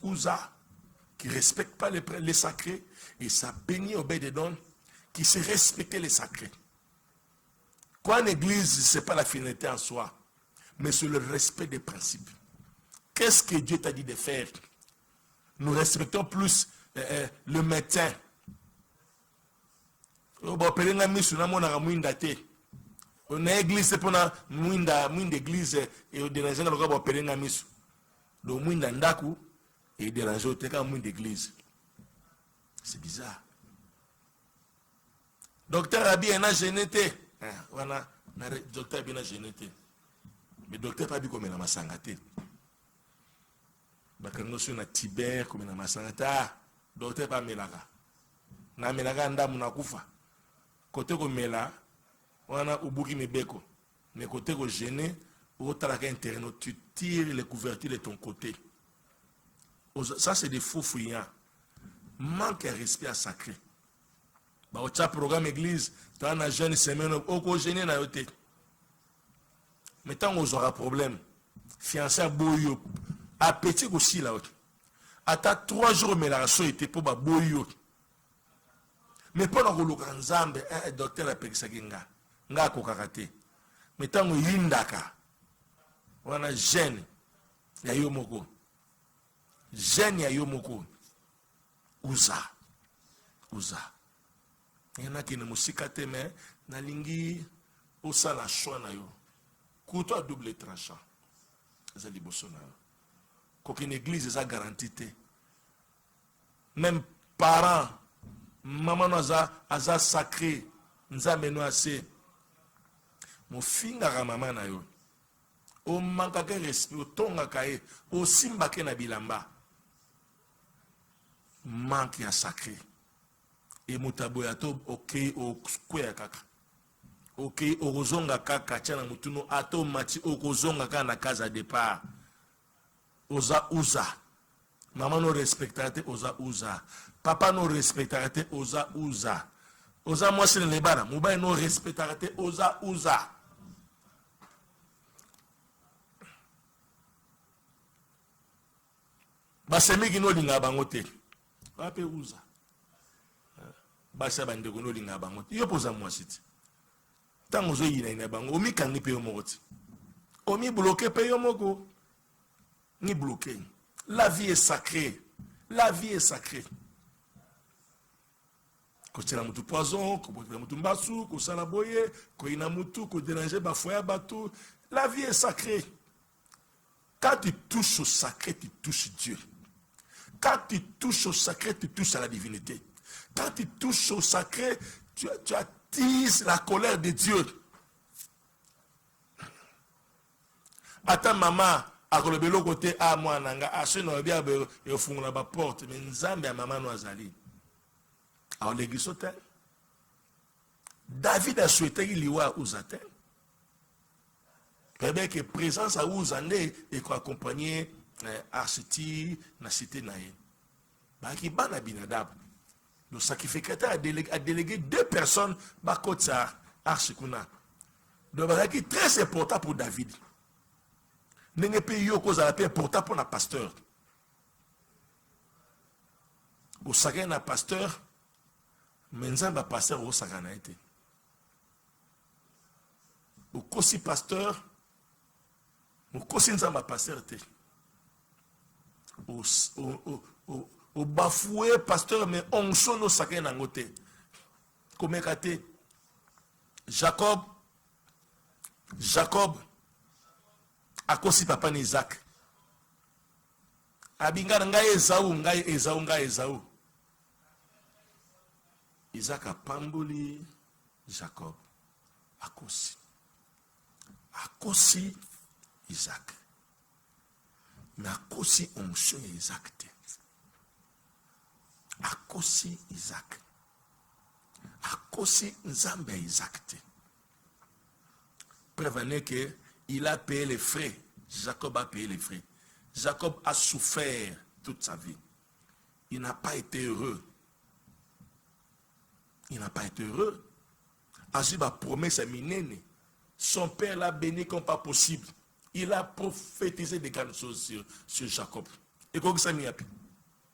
qui respecte pas les sacrés et ça bénit au bédédon qui sait respecter les sacrés. Quoi, une église, ce n'est pas la finalité en soi, mais c'est le respect des principes. Qu'est-ce que Dieu t'a dit de faire? Nous respectons plus le médecin. On a église, c'est pour une église et on dérange le gars pour pérenner misu. Donc, on a ndaku et dérange au téka une église. C'est bizarre. Docteur a bien génété. Voilà, docteur a bien génété. Mais docteur pas bien comme la masangate. Bakango sur na Tibet comme la masangata. Docteur pas melaka. Na melaka ndamu na kufa. Côté ko mela, wana ubuki mibeko. Mais côté ko gêné, au talaka interne, tu tires les couvertures de ton côté. Ça c'est des faux fouillants. Manque de respect à sacré. Bah, au programme église, tu as un jeune semaine, au gêné na yote. Mais tant qu'on aura problème, fiancé à boyo, appétit aussi là. ata 3 jours omelaka so ete mpo baboyi yo me mpo na koluka nzambe docteur apekisaki nga akokaka te me ntango yindaka wana gene ya yo moko gene ya yo moko uza yanakende mosika te me nalingi osala choix na yo kuto a double tranchant eza liboso na yo kokende église eza garanti te même parent mama no aza sacré nzambe no ase mofingaka mama na yo omankaka respect otongaka ye osimbake na bilamba manque ya sacré e mutaboya to okei okweya kaka okei okozonga kaka tia na mutuno ato mati okozonga kaka na kaza départ oza uza mama no respectaka te oza uza papa no respectaka te oza uza oza mwasi na lebana mobali no respectaka te oza uza basemiki no linga bango te bape uza basa bandeko no linga bango te yo poza mwasi te ntango ozoyina bango omikangi mpe yo moko te omibloke mpe yo moko ni bloqué. La vie est sacrée. La vie est sacrée. Quand tu as un poison, quand tu as un bassou, quand tu as un boye, quand tu as un quand tu déranges ba foya bateau, la vie est sacrée. Quand tu touches au sacré, tu touches Dieu. Quand tu touches au sacré, tu touches à la divinité. Quand tu touches au sacré, tu attises la colère de Dieu. Attends, maman. Akolobe lo côté a moi nanga ache no bia be yo fungula ba porte mais nzambe ya mama no azali alors l'église hôtel David a souhaité qu'il y ait uzatel que présence à uzande et ko accompagner Architi na cité nae ba ki bana Binadab le sacrificateur a délégué 2 personnes ba kota Archikuna donc ba qui très important pour David. N'est pas yo cause à la paix important pour un pasteur. Au sagan un pasteur, mais un pasteur au sagan a été. Au kosi pasteur, au kosi nzamba pasteur été. Au bafoué pasteur, mais on son au sagan en côté. Comme écarté Jacob. Akosi papa ni Isaac. Abinga ngai Esaú. Isaac a pamboli Jacob. Akosi Isaac. Mais akosi onction Isaac te. Akosi Isaac. Akosi nzambe Isaac te. Prévenez que il a payé les frais. Jacob a payé les frais. Jacob a souffert toute sa vie. Il n'a pas été heureux. Il n'a pas été heureux. Azib a promis sa minene. Son père l'a béni comme pas possible. Il a prophétisé des grandes choses sur Jacob. Et quoi que ça n'y a plus.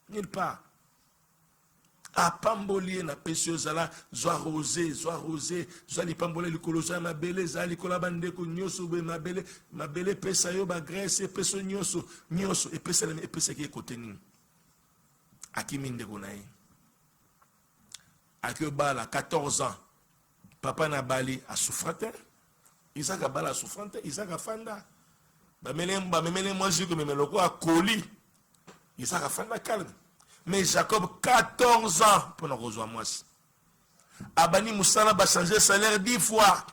Nulle part. A pambolier na pesio zala zo rosé zo li pambolier likolo za mabele za likola bandeko nyoso be mabele pesa yo ba graisse peso nyoso et pesa ki côté ni akimi ndeko nae akio bala 14 ans papa na bali a souffrante Isaac a bala souffrante Isaac a fanda ba memele moi je me meloko a coli Isaac a fanda calme. Mais Jacob, 14 ans pour nous rejoindre moi. Abani Moussala va changer salaire 10 fois.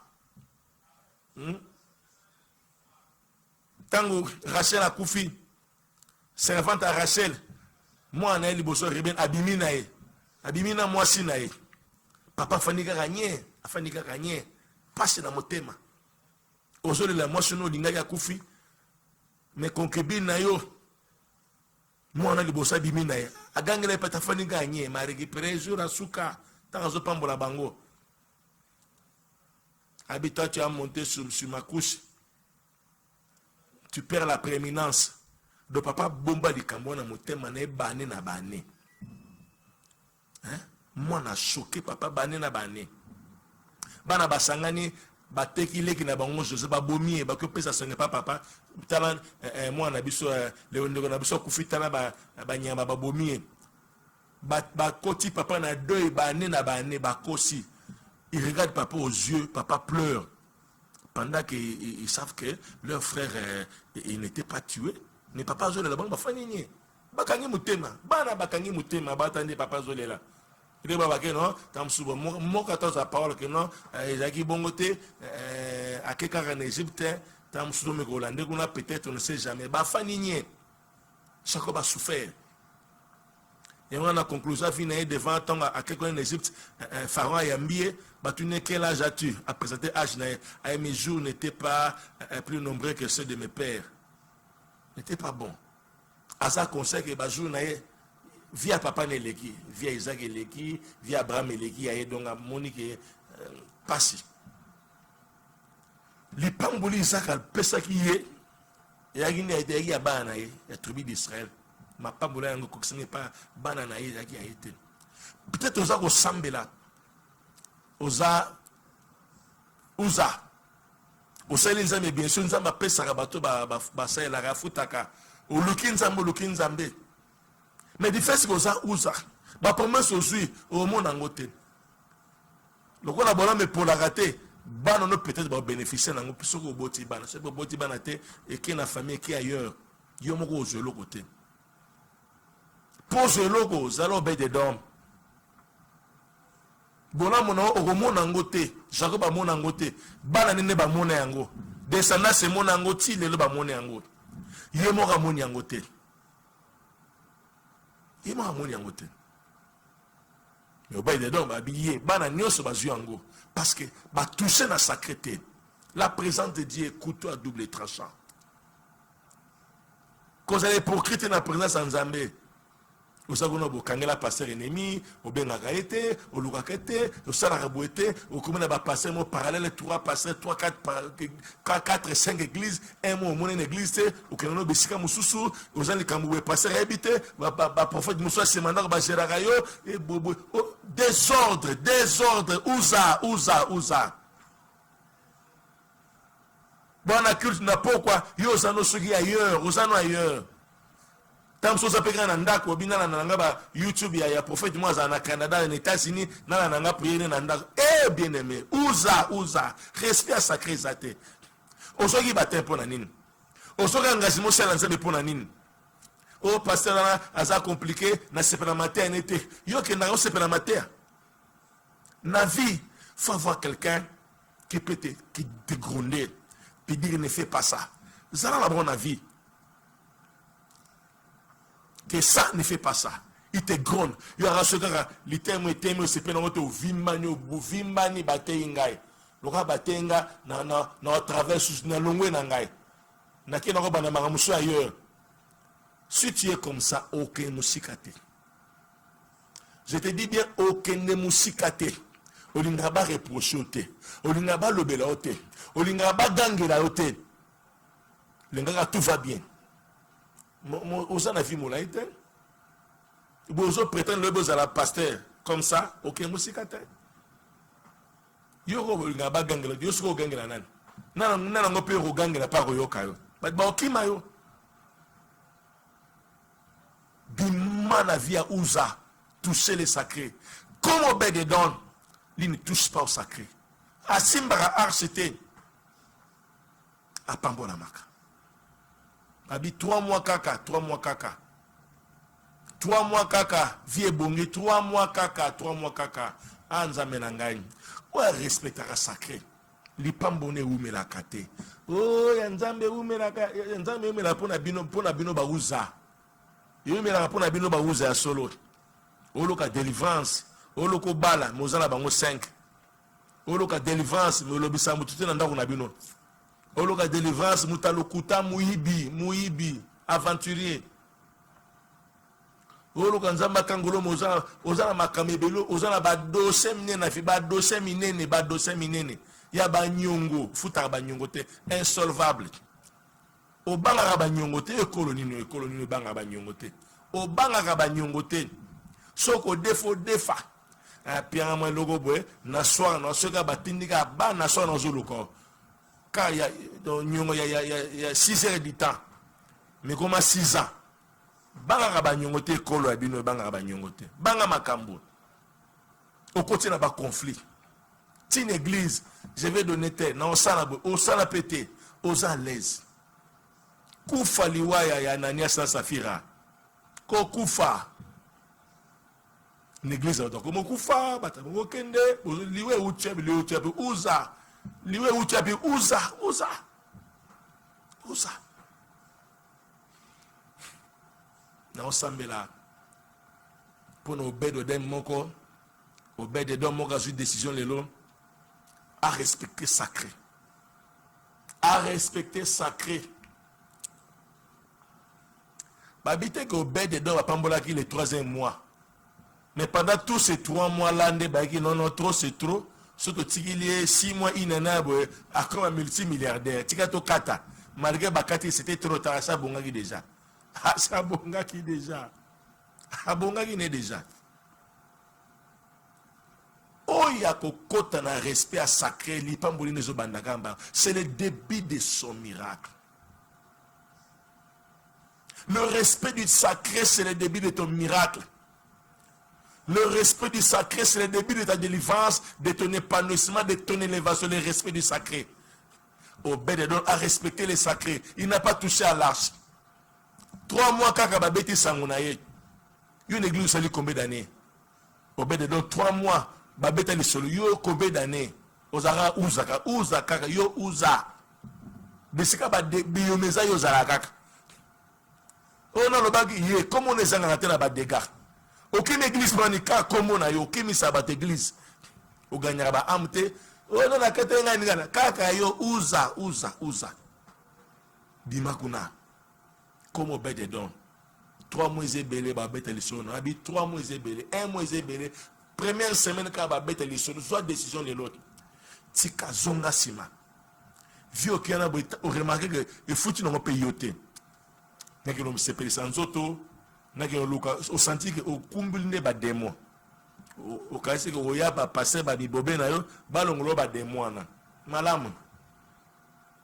Tango Rachel a koufi. Servante à Rachel. Moi, Naël Bosso Reben, Abimina moi si Naël. Papa Fanika gagné. Passe dans mon thème. Aujourd'hui, la moi, je n'ai koufi. Mais concubine Nayo. Moi, on a le bossa bimina. A gagné les patafani gagné. Ma récupéré jour à Souka. Tant que je la bango. Habitué, tu as monté sur ma couche. Tu perds la prééminence. do papa bomba likambo na motema na bane na bane. Hein? Moi na choqué papa bane na bane. Bana basangani bateki leki na bango José babomi ba ko pesa songe papa tala moi na biso Léondeko na biso kufita na ba nyama babomi ba koti papa na deux bane na bane ba kosi. Il regarde papa aux yeux, papa pleure pendant qu'ils savent que leur frère il n'était pas tué. Mais papa Zolé la banque ba fanini bakangi mutema bana bakangi mutema batande papa Zolé là. Il est pas non tam suba mo 14 parole que non ezaki bongote à quelque en Égypte tam suba me hollandais qu'on a peut-être on ne sait jamais ba fanini chaque ba souffert. Et on a conclusion finale devant tant à quelqu'un en Égypte pharaon a yambié batune quel âge as-tu à présenter âge à mes jours n'étaient pas plus nombreux que ceux de mes pères. N'était pas bon. Asa conseil que ba jour naé via papa Neleki, via Isaac Eleki, via Abraham Eleki, aye donc à Monique passi. Les pamboli Isaac al pesa qui est, et a guiné a été ya banaé, la tribu d'Israël. Ma pambola yango kokisane pas bananaé ya qui a été. Peut-être osa ko sambela, osa les nzambe bien sûr nzamba pesa rabato ba sa la rafutaka, o lukin nzambe. Mais du fait que ça usa ba promesse aujourd'hui au monde angote le quoi la bonne mais pour la rater ba non peut-être ba bénéficier nango puisque au boti bana c'est boti bana te et qui na famille qui ailleurs yo moko au le côté pour le logo zalo be de dom bona mono au monde angote jago ba monde angote bana nene ba mona yango descendant c'est mon angoti le ba mona yango yo moko moni angote. Il m'a amené en hôtel. Mais au bail de dom, habillé, bana nyos bazuango. Parce que, toucher la sacreté. La présence de Dieu est couteau à double tranchant. Quand vous allez hypocrite dans la présence en Zambé, vous savez que vous pasteur ennemi, vous bengagaete, vous loukakete, vous salarabouete, vous commencez à passer un parallèle, 3 pasteurs, 3, 4, 5 églises, un mot au une église, vous avez un moussou, vous allez quand passer à habiter, vous prophète Moussa Semana, vous gérarayo, et désordre, ouza. Bon, la culte n'a pas quoi, yo, ça nous suit ailleurs, vous en ailleurs. Tam so zapeka na ndako obina na nanga ba YouTube ya prophète moi na Canada, na États-Unis na nanga prier na ndako bien aimé ouza respect sacré zate osoki batin pour na nini osoki engagement sur l'ensemble pour na nini o pasteur na aza compliqué na sepela matin été yo ke na sepela matin na vie faut avoir quelqu'un qui peut te gronder puis dire ne fais pas ça ça la bonne vie. Que ça ne fait pas ça. Il te gronde. Il y aura ce gars, les termes, c'est pas au vimbani bateingai. Le gars bateinga, na traverse, na longue nangai. Na qui n'a pas de ailleurs. Si tu es comme ça, aucun mousikate. Je te dis bien, aucun mousikate. Olingaba reproche ote. Olingaba lobela ote. Olingaba gangela ote. L'ingaba tout va bien. Vous en avez vu mon laïté. Vous prétendez le besoin à la pasteur comme ça, ok, mousikate. Yo go ngaba gangela, yo go gangela nan. Nana ngope go gangela pa go yokayo. But ba okimayo. Bimana via ouza toucher les sacrés. Comme au Bédédon, il ne touche pas au sacré. À Simbara Arcete, à Pambonamaka. Abi 3 mois kaka. 3 mois kaka, vie bongi, 3 mois kaka, anzame nangai. Ouais, respectera sacré. Li pambone ume la kate. Oh, yanzambe ume la kate, yanzambe ume la pona bino bauza. Ume la pona bino bauza ya solo. Oloka délivrance, oloko bala, mozala bango 5. Oloka délivrance, molobisa mutute nanda kuna bino. Oloka délivrance, mutalokuta muibi, aventurier. Oloka nzamba kangolo ozala makamebelo, ozala ba dossier minene, ya ba nyongo, futa ba nyongo te, insolvable. Obanga banyongote ekolo nino banga banyongote. Obanga banyongote. Soko defo defa. Pierre moi logo boy na soir na soka batindika ba na soir na zuluko. Car il y a nyongo il y a 6 heures du temps. Mais comment 6 ans? Banga banyongote ekolo abino banga banyongote. Banga makambo. Au côté n'a pas conflit. Une église, je vais donner terre. Non, au sana pété, aux à l'aise. Koufa liwaya ya Ananias na Safira. Ko kufa. Une église, comme kufa, batamu kende, liwe uchebi, uza. Liwe uchebi, uza. Na osambela. Pour nos bêtes de moko. Au bête de Dom, une décision à respecter sacré. À respecter sacré. Babité que au bête de Dom, Pambola qui le 3e mois. Mais pendant tous ces 3 mois-là, non, trop, c'est trop. Surtout qu'il y a 6 mois, il y en a un multimilliardaire. Tikato Kata. Malgré Bakati, c'était trop tard. Ça, Bongaki déjà. Ça, Bongaki déjà. Bongaki n'est déjà. C'est le début de son miracle. Le respect du sacré, c'est le début de ton miracle. Le respect du sacré, c'est le début de ta délivrance, de ton épanouissement, de ton élévation, le respect du sacré. Obed-Edom a respecté le sacré. Il n'a pas touché à l'arche. 3 mois, Kakababeti Sangonaye. Une église, ça lui combien d'années? Obed-Edom, 3 mois. Babeta le solo yo combien d'années ozara uza kaka yo uza besika ba de biomeza yo zara kaka on le bagi ye comme on est en train ba dégâts aucune église manika comme on a yo aucune sabat église o gagnera ba amte on na kete ngana kaka yo uza bimakuna comme Obed-Edom 3 mois ébélé ba beta le solo abi 3 mois ébélé 1 mois ébélé. Première semaine quand va bête les choses, soit décision de l'autre. Tika zonga sima. Vio qui en a remarqué que le foot n'ont pas yoté. N'a que l'on se pèse sans auto, n'a que l'on au senti que au kumbul ne ba démon. Au cas que oya ba passer ba di bobé na yo, balong lo ba démon na. Malam.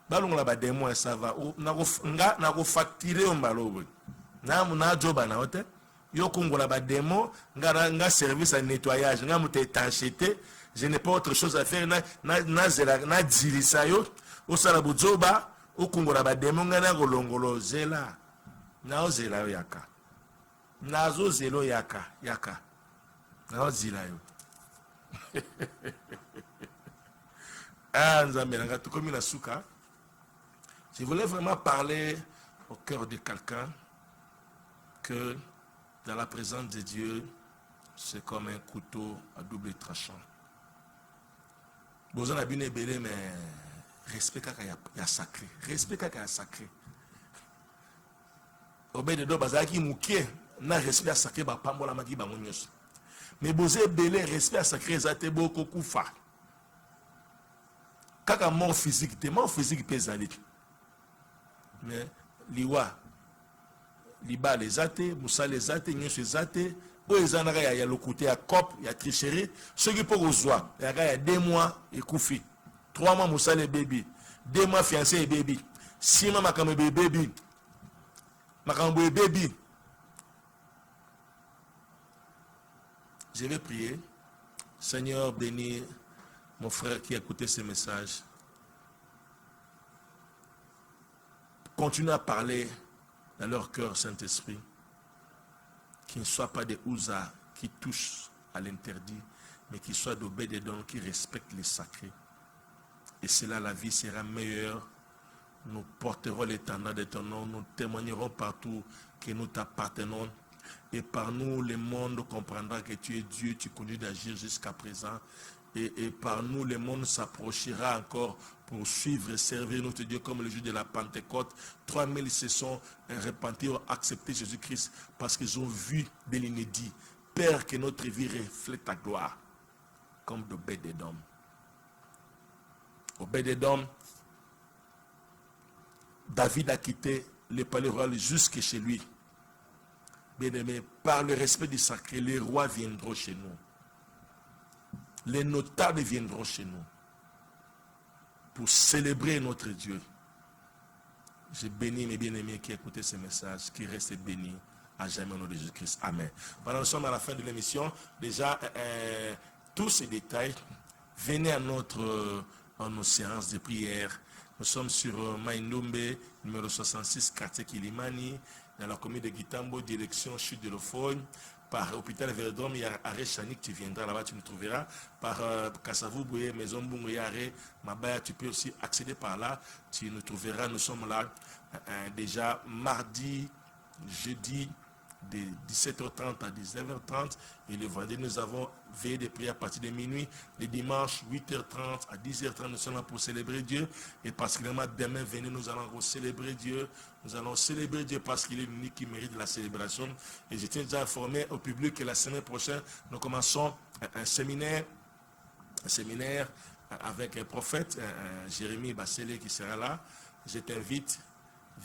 Balong la ba démon ça va. Na ko facturer on balobo. Na joba na hotel. Yo kongola ba démon nga service à nettoyage nga muté étanchété je n'ai pas autre chose à faire na dzilisa yo o sala buzoba o kongola ba démon nga na kolongolo zela na o zela yo yaka na zo zelo yaka na o zila yo nzambe nga to komi na suka. Je voulais vraiment parler au cœur de quelqu'un que dans la présence de Dieu, c'est comme un couteau à double tranchant. Vous en avez bien belé, mais respect quand il y a sacré. Respect quand il y a sacré. Obed-Edom bazaki mouké, na respect à sacré, ba pambola maki ba monyos. Mais vous avez belé, respect à sacré, zate boko koufa. Kaka mort physique pèse à l'île. Mais liwa. Liba les athées, Moussa les athées, Nyos les athées, Oezanara y a le côté à cop, il y a tricherie, ceux qui peuvent ozoa, il y a 2 mois et Koufi, 3 mois Moussa les bébés, 2 mois fiancé et bébé, 6 mois Makambe bébé, Je vais prier. Seigneur, bénis mon frère qui a écouté ce message. Continue à parler dans leur cœur, Saint-Esprit, qui ne soient pas des ouzas qui touchent à l'interdit, mais qui soient d'Obed-Edom qui respectent les sacrés. Et cela, la vie sera meilleure. Nous porterons l'étendard de ton nom, nous témoignerons partout que nous t'appartenons. Et par nous, le monde comprendra que tu es Dieu, tu continues d'agir jusqu'à présent. Et par nous, le monde s'approchera encore pour suivre et servir notre Dieu comme le jour de la Pentecôte. 3000 se sont repentis, ont accepté Jésus-Christ parce qu'ils ont vu de l'inédit. Père, que notre vie reflète ta gloire comme d'Obed-Edom. Obed-Edom, David a quitté le palais royal jusque chez lui. Bien-aimé, par le respect du sacré, les rois viendront chez nous. Les notables viendront chez nous pour célébrer notre Dieu. Je bénis mes bien-aimés qui écoutent ce message, qui restent bénis à jamais au nom de Jésus-Christ. Amen. Voilà, nous sommes à la fin de l'émission. Déjà, tous ces détails, venez à nos séances de prière. Nous sommes sur Maindombe, numéro 66, quartier Kilimani, dans la commune de Gitambo, direction Chute de l'Ofoy. Par Hôpital Verdom, il y a Arrêt Chanik, tu viendras là-bas, tu nous trouveras. Par Kassavou Bouye, Maison Bungoye, Arrêt Mabaya, tu peux aussi accéder par là, tu nous trouveras. Nous sommes là déjà mardi, jeudi, de 17h30 à 19h30. Et le vendredi, nous avons veillé de prière à partir de minuit. Le dimanche, 8h30 à 10h30, nous sommes là pour célébrer Dieu. Et particulièrement demain, venez, nous allons célébrer Dieu. Nous allons célébrer Dieu parce qu'il est l'unique qui mérite la célébration. Et je tiens déjà à informer au public que la semaine prochaine, nous commençons un séminaire avec un prophète, Jérémie Bassélé, qui sera là. Je t'invite,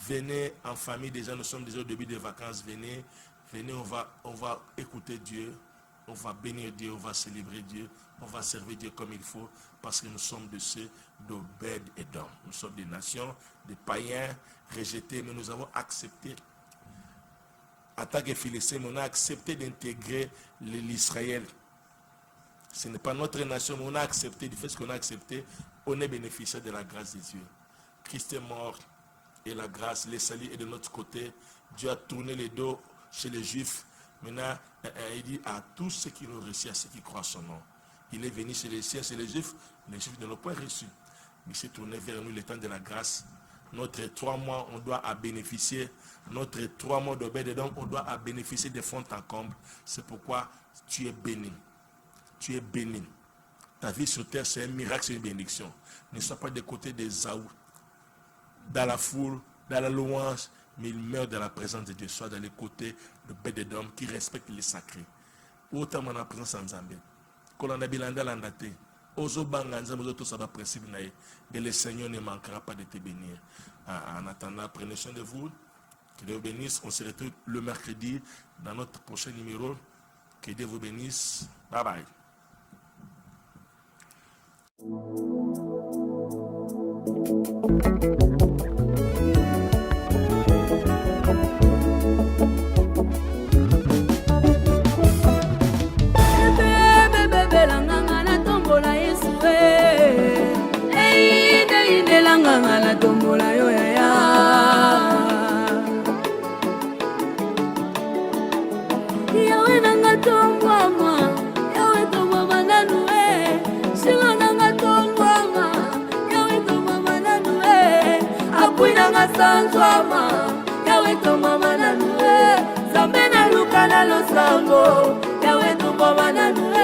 venez en famille. Déjà, nous sommes déjà au début des vacances. Venez, on va écouter Dieu. On va bénir Dieu, on va célébrer Dieu, on va servir Dieu comme il faut, parce que nous sommes de ceux d'Obed et d'Om. Nous sommes des nations, des païens rejetés, mais nous avons accepté, en tant que Philistins, on a accepté d'intégrer l'Israël. Ce n'est pas notre nation, mais on a accepté, du fait qu'on a accepté, on est bénéficiaire de la grâce de Dieu. Christ est mort et la grâce, le salut est de notre côté. Dieu a tourné les dos chez les Juifs. Maintenant, il dit à tous ceux qui l'ont reçu, à ceux qui croient son nom. Il est venu chez les siens, chez les Juifs ne l'ont pas reçu. Il s'est tourné vers nous le temps de la grâce. Notre 3 mois, on doit à bénéficier. Notre 3 mois d'Obed-Edom, on doit à bénéficier des fonds en comble. C'est pourquoi tu es béni. Tu es béni. Ta vie sur terre, c'est un miracle, c'est une bénédiction. Ne sois pas des côtés des Zaou, dans la foule, dans la louange, mais il meurt dans la présence de Dieu, soit dans les côtés de Obed-Edom qui respecte les sacrés. Autant mon présence en Zambie. Quand on a bilanda landate, ozo banganza mozo tout ça va principe naïe, et le Seigneur ne manquera pas de te bénir. En attendant, prenez soin de vous. Que Dieu vous bénisse. On se retrouve le mercredi dans notre prochain numéro. Que Dieu vous bénisse. Bye bye. Na tombola yo ya yawe nanga tombwama yawe tombwama nanue singa nanga tombwama yawe tombwama nanue apui nanga sanzwama yawe tombwama nanue zambe na luka na losango yawe tombwama nanue